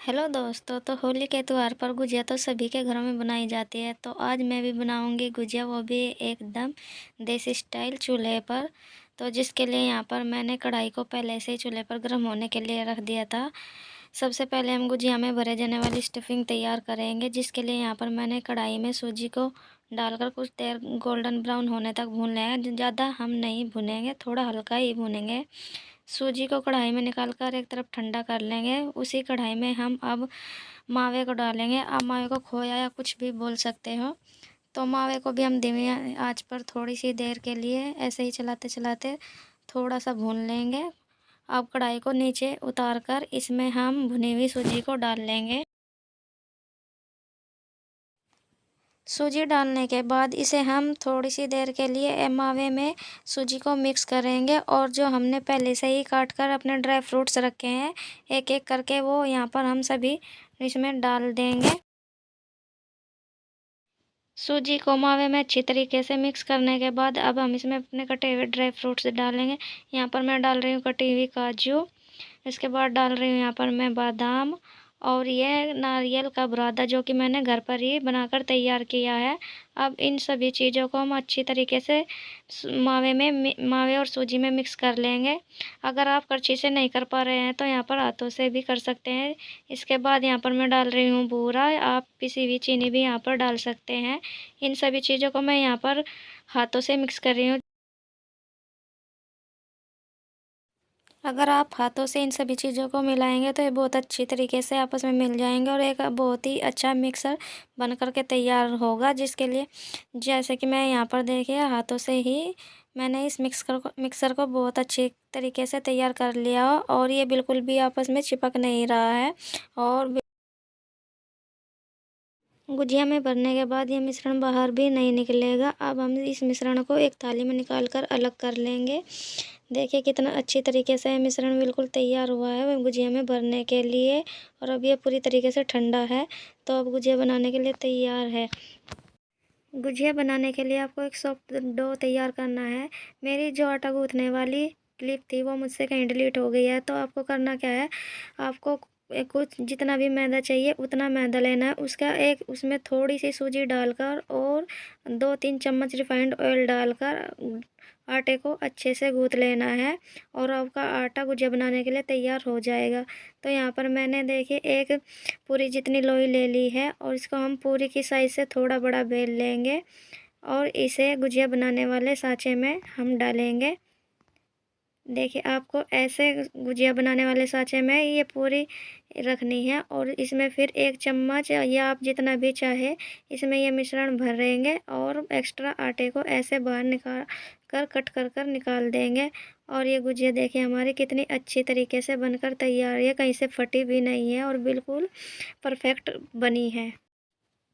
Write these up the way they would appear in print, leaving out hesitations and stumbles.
Hello दोस्तों। तो होली के त्यौहार पर गुजिया तो सभी के घरों में बनाई जाती है। तो आज मैं भी बनाऊंगी गुजिया, वो भी एकदम देसी स्टाइल चूल्हे पर। तो जिसके लिए यहाँ पर मैंने कढ़ाई को पहले से ही चूल्हे पर गर्म होने के लिए रख दिया था। सबसे पहले हम गुजिया में भरे जाने वाली स्टफिंग तैयार करेंगे, जिसके लिए यहाँ पर मैंने कढ़ाई में सूजी को डालकर कुछ देर गोल्डन ब्राउन होने तक भून लेंगे। ज़्यादा हम नहीं भूनेंगे, थोड़ा हल्का ही भूनेंगे। सूजी को कढ़ाई में निकाल कर एक तरफ ठंडा कर लेंगे। उसी कढ़ाई में हम अब मावे को डालेंगे। आप मावे को खोया या कुछ भी बोल सकते हो। तो मावे को भी हम धीमी आंच पर थोड़ी सी देर के लिए ऐसे ही चलाते चलाते थोड़ा सा भून लेंगे। अब कढ़ाई को नीचे उतार कर इसमें हम भुनी हुई सूजी को डाल लेंगे। सूजी डालने के बाद इसे हम थोड़ी सी देर के लिए मावे में सूजी को मिक्स करेंगे। और जो हमने पहले से ही काट कर अपने ड्राई फ्रूट्स रखे हैं, एक एक करके वो यहाँ पर हम सभी इसमें डाल देंगे। सूजी को मावे में अच्छी तरीके से मिक्स करने के बाद अब हम इसमें अपने कटे हुए ड्राई फ्रूट्स डालेंगे। यहाँ पर मैं डाल रही हूँ कटी हुई काजू। इसके बाद डाल रही हूँ यहाँ पर मैं बादाम और ये नारियल का बुरादा, जो कि मैंने घर पर ही बनाकर तैयार किया है। अब इन सभी चीज़ों को हम अच्छी तरीके से मावे और सूजी में मिक्स कर लेंगे। अगर आप करछी से नहीं कर पा रहे हैं तो यहाँ पर हाथों से भी कर सकते हैं। इसके बाद यहाँ पर मैं डाल रही हूँ बूरा, आप पिसी हुई चीनी भी यहाँ पर डाल सकते हैं। इन सभी चीज़ों को मैं यहाँ पर हाथों से मिक्स कर रही हूँ। अगर आप हाथों से इन सभी चीज़ों को मिलाएंगे तो ये बहुत अच्छी तरीके से आपस में मिल जाएंगे और एक बहुत ही अच्छा मिक्सर बन कर के तैयार होगा। जिसके लिए जैसे कि मैं यहाँ पर देखिए हाथों से ही मैंने इस मिक्सर को बहुत अच्छी तरीके से तैयार कर लिया और ये बिल्कुल भी आपस में चिपक नहीं रहा है। और गुजिया में भरने के बाद ये मिश्रण बाहर भी नहीं निकलेगा। अब हम इस मिश्रण को एक थाली में निकाल कर अलग कर लेंगे। देखिए कितना अच्छी तरीके से मिश्रण बिल्कुल तैयार हुआ है गुजिया में भरने के लिए। और अब ये पूरी तरीके से ठंडा है, तो अब गुजिया बनाने के लिए तैयार है। गुजिया बनाने के लिए आपको एक सॉफ्ट डो तैयार करना है। मेरी जो आटा गूँथने वाली क्लिप थी वो मुझसे कहीं डिलीट हो गई है। तो आपको करना क्या है, आपको कुछ जितना भी मैदा चाहिए उतना मैदा लेना है। उसका एक उसमें थोड़ी सी सूजी डालकर और 2-3 चम्मच रिफाइंड ऑयल डालकर आटे को अच्छे से गूँथ लेना है और आपका आटा गुजिया बनाने के लिए तैयार हो जाएगा। तो यहाँ पर मैंने देखिए एक पूरी जितनी लोई ले ली है और इसको हम पूरी की साइज़ से थोड़ा बड़ा बेल लेंगे और इसे गुजिया बनाने वाले सांचे में हम डालेंगे। देखिए आपको ऐसे गुजिया बनाने वाले सांचे में ये पूरी रखनी है और इसमें फिर 1 चम्मच या आप जितना भी चाहे इसमें ये मिश्रण भरेंगे और एक्स्ट्रा आटे को ऐसे बाहर निकाल कर कट कर कर निकाल देंगे। और ये गुजिया देखिए हमारी कितनी अच्छी तरीके से बनकर तैयार है, कहीं से फटी भी नहीं है और बिल्कुल परफेक्ट बनी है।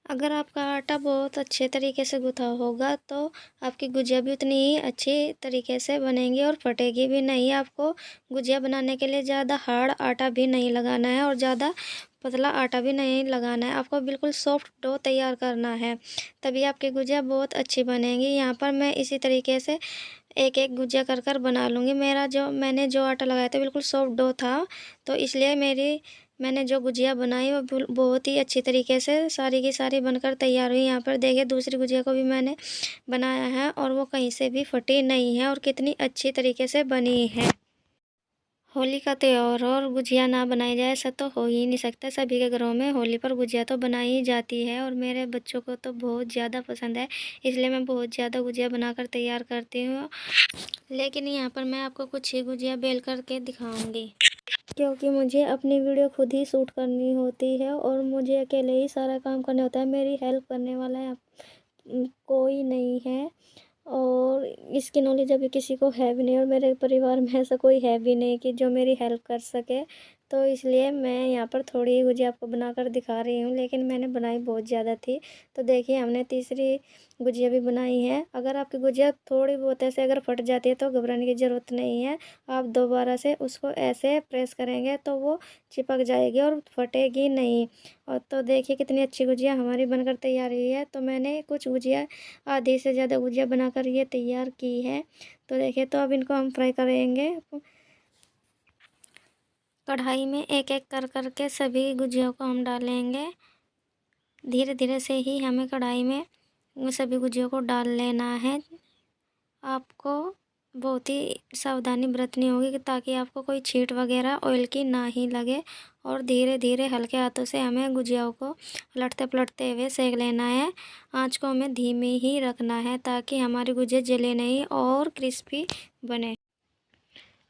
अगर आपका आटा बहुत अच्छे तरीके से गूँथा होगा तो आपकी गुजिया भी उतनी ही अच्छी तरीके से बनेंगी और फटेगी भी नहीं। आपको गुजिया बनाने के लिए ज़्यादा हार्ड आटा भी नहीं लगाना है और ज़्यादा पतला आटा भी नहीं लगाना है। आपको बिल्कुल सॉफ्ट डो तैयार करना है, तभी आपकी गुजिया बहुत अच्छी बनेगी। यहाँ पर मैं इसी तरीके से एक एक गुजिया कर कर बना लूँगी। मैंने जो आटा लगाया था बिल्कुल सॉफ्ट डो था, तो इसलिए मैंने जो गुजिया बनाई वो बहुत ही अच्छी तरीके से सारी की सारी बनकर तैयार हुई। यहाँ पर देखिए दूसरी गुजिया को भी मैंने बनाया है और वो कहीं से भी फटी नहीं है और कितनी अच्छी तरीके से बनी है। होली का त्यौहार और गुजिया ना बनाई जाए ऐसा तो हो ही नहीं सकता। सभी के घरों में होली पर गुजिया तो बनाई ही जाती है और मेरे बच्चों को तो बहुत ज़्यादा पसंद है, इसलिए मैं बहुत ज़्यादा गुजिया बनाकर तैयार करती हूँ। लेकिन यहाँ पर मैं आपको कुछ ही गुजिया बेल करके दिखाऊंगी, क्योंकि मुझे अपनी वीडियो खुद ही शूट करनी होती है और मुझे अकेले ही सारा काम करना होता है। मेरी हेल्प करने वाला है कोई नहीं है और इसकी नॉलेज अभी किसी को है भी नहीं और मेरे परिवार में ऐसा कोई है भी नहीं कि जो मेरी हेल्प कर सके। तो इसलिए मैं यहाँ पर थोड़ी ही गुजिया आपको बनाकर दिखा रही हूँ, लेकिन मैंने बनाई बहुत ज़्यादा थी। तो देखिए हमने तीसरी गुजिया भी बनाई है। अगर आपकी गुजिया थोड़ी बहुत ऐसे अगर फट जाती है तो घबराने की ज़रूरत नहीं है। आप दोबारा से उसको ऐसे प्रेस करेंगे तो वो चिपक जाएगी और फटेगी नहीं। और तो देखिए कितनी अच्छी गुजिया हमारी बनकर तैयार हुई है। तो मैंने कुछ गुजिया आधी से ज़्यादा गुजिया बनाकर ये तैयार की है। तो देखिए तो अब इनको हम फ्राई करेंगे। कढ़ाई में एक एक कर करके सभी गुजिया को हम डालेंगे। धीरे धीरे से ही हमें कढ़ाई में सभी गुजिया को डाल लेना है। आपको बहुत ही सावधानी बरतनी होगी कि ताकि आपको कोई छींट वगैरह ऑयल की ना ही लगे। और धीरे धीरे हल्के हाथों से हमें गुजियाओं को पलटते पलटते हुए सेक लेना है। आंच को हमें धीमी ही रखना है ताकि हमारी गुजिया जले नहीं और क्रिस्पी बने।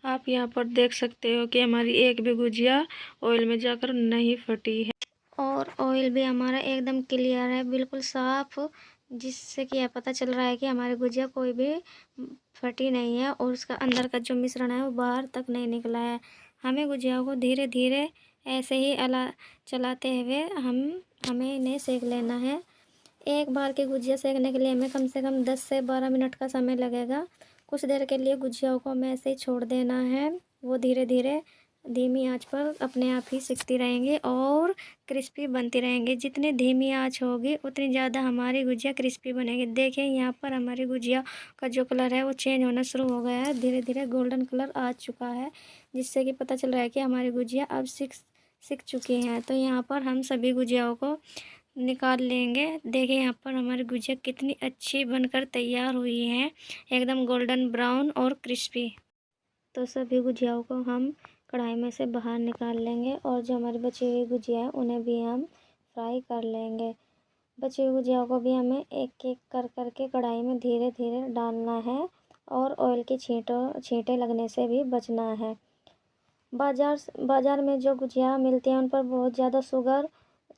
आप यहाँ पर देख सकते हो कि हमारी एक भी गुजिया ऑयल में जाकर नहीं फटी है और ऑयल भी हमारा एकदम क्लियर है, बिल्कुल साफ, जिससे कि यह पता चल रहा है कि हमारी गुजिया कोई भी फटी नहीं है और उसका अंदर का जो मिश्रण है वो बाहर तक नहीं निकला है। हमें गुजिया को धीरे धीरे ऐसे ही चलाते हुए हमें इन्हें सेक लेना है। एक बार की गुजिया सेकने के लिए हमें कम से कम 10 से 12 मिनट का समय लगेगा। कुछ देर के लिए गुजियाओं को हमें ऐसे ही छोड़ देना है। वो धीरे धीरे धीमी आंच पर अपने आप ही सिकती रहेंगी और क्रिस्पी बनती रहेंगी। जितनी धीमी आंच होगी उतनी ज़्यादा हमारी गुजिया क्रिस्पी बनेगी। देखिए यहाँ पर हमारी गुजिया का जो कलर है वो चेंज होना शुरू हो गया है, धीरे धीरे गोल्डन कलर आ चुका है, जिससे कि पता चल रहा है कि हमारी गुजिया अब सिक चुकी हैं। तो यहाँ पर हम सभी गुजियाओं को निकाल लेंगे। देखिए यहाँ पर हमारी गुजिया कितनी अच्छी बनकर तैयार हुई है, एकदम गोल्डन ब्राउन और क्रिस्पी। तो सभी गुजियाओं को हम कढ़ाई में से बाहर निकाल लेंगे और जो हमारी बची हुई गुजिया है उन्हें भी हम फ्राई कर लेंगे। बची हुई गुजियाओं को भी हमें एक एक कर करके कढ़ाई में धीरे धीरे डालना है और ऑयल की छींटे लगने से भी बचना है। बाज़ार में जो गुजिया मिलती हैं उन पर बहुत ज़्यादा शुगर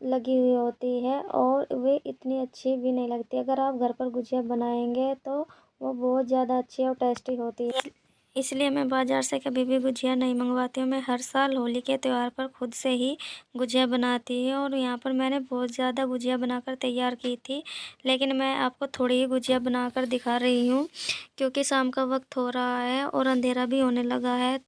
लगी हुई होती है और वे इतनी अच्छी भी नहीं लगती। अगर आप घर पर गुजिया बनाएंगे तो वो बहुत ज़्यादा अच्छी और टेस्टी होती है। इसलिए मैं बाज़ार से कभी भी गुजिया नहीं मंगवाती हूँ। मैं हर साल होली के त्यौहार पर खुद से ही गुजिया बनाती हूँ और यहाँ पर मैंने बहुत ज़्यादा गुजिया बनाकर तैयार की थी, लेकिन मैं आपको थोड़ी ही गुजिया बनाकर दिखा रही हूँ क्योंकि शाम का वक्त हो रहा है और अंधेरा भी होने लगा है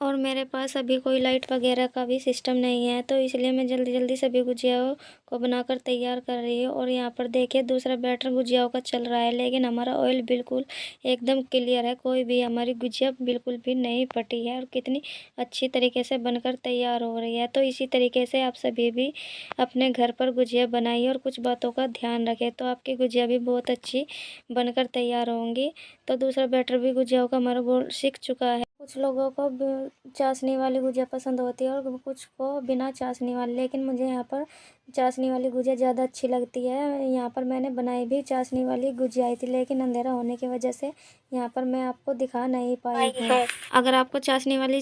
और मेरे पास अभी कोई लाइट वगैरह का भी सिस्टम नहीं है, तो इसलिए मैं जल्दी जल्दी सभी गुजियाओं को बनाकर तैयार कर रही हूँ। और यहाँ पर देखिए दूसरा बैटर गुजियाओं का चल रहा है, लेकिन हमारा ऑयल बिल्कुल एकदम क्लियर है, कोई भी हमारी गुजिया बिल्कुल भी नहीं फटी है और कितनी अच्छी तरीके से बनकर तैयार हो रही है। तो इसी तरीके से आप सभी भी अपने घर पर गुजिया बनाइए और कुछ बातों का ध्यान रखें, तो आपकी गुजिया भी बहुत अच्छी बनकर तैयार होंगी। तो दूसरा बैटर भी गुजियाओं का हमारा गोल सीख चुका है। कुछ लोगों को चाशनी वाली गुजिया पसंद होती है और कुछ को बिना चाशनी वाली, लेकिन मुझे यहाँ पर चाशनी वाली गुजिया ज़्यादा अच्छी लगती है। यहाँ पर मैंने बनाई भी चाशनी वाली गुजिया आई थी, लेकिन अंधेरा होने की वजह से यहाँ पर मैं आपको दिखा नहीं पाई हूँ। अगर आपको चाशनी वाली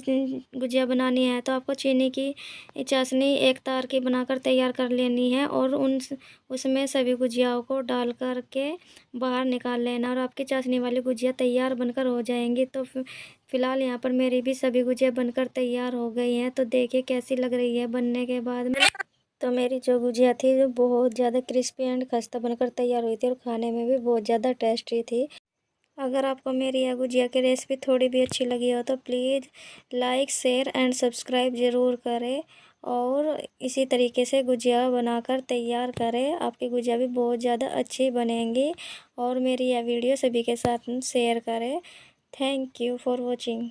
गुजिया बनानी है तो आपको चीनी की चाशनी एक तार की बनाकर तैयार कर लेनी है और उसमें सभी गुजियाओं को डाल कर के बाहर निकाल लेना और आपकी चाशनी वाली गुजिया तैयार बनकर हो जाएंगी। तो फ़िलहाल यहाँ पर मेरी भी सभी गुजिया बनकर तैयार हो गई हैं, तो देखिए कैसी लग रही है बनने के बाद में। तो मेरी जो गुजिया थी जो बहुत ज़्यादा क्रिस्पी एंड खस्ता बनकर तैयार हुई थी और खाने में भी बहुत ज़्यादा टेस्टी थी। अगर आपको मेरी यह गुजिया की रेसिपी थोड़ी भी अच्छी लगी हो तो please like share and subscribe ज़रूर करें और इसी तरीके से गुजिया बनाकर तैयार करें। आपकी गुजिया भी बहुत ज़्यादा अच्छी बनेंगी और मेरी यह वीडियो सभी के साथ शेयर करें। Thank you for watching.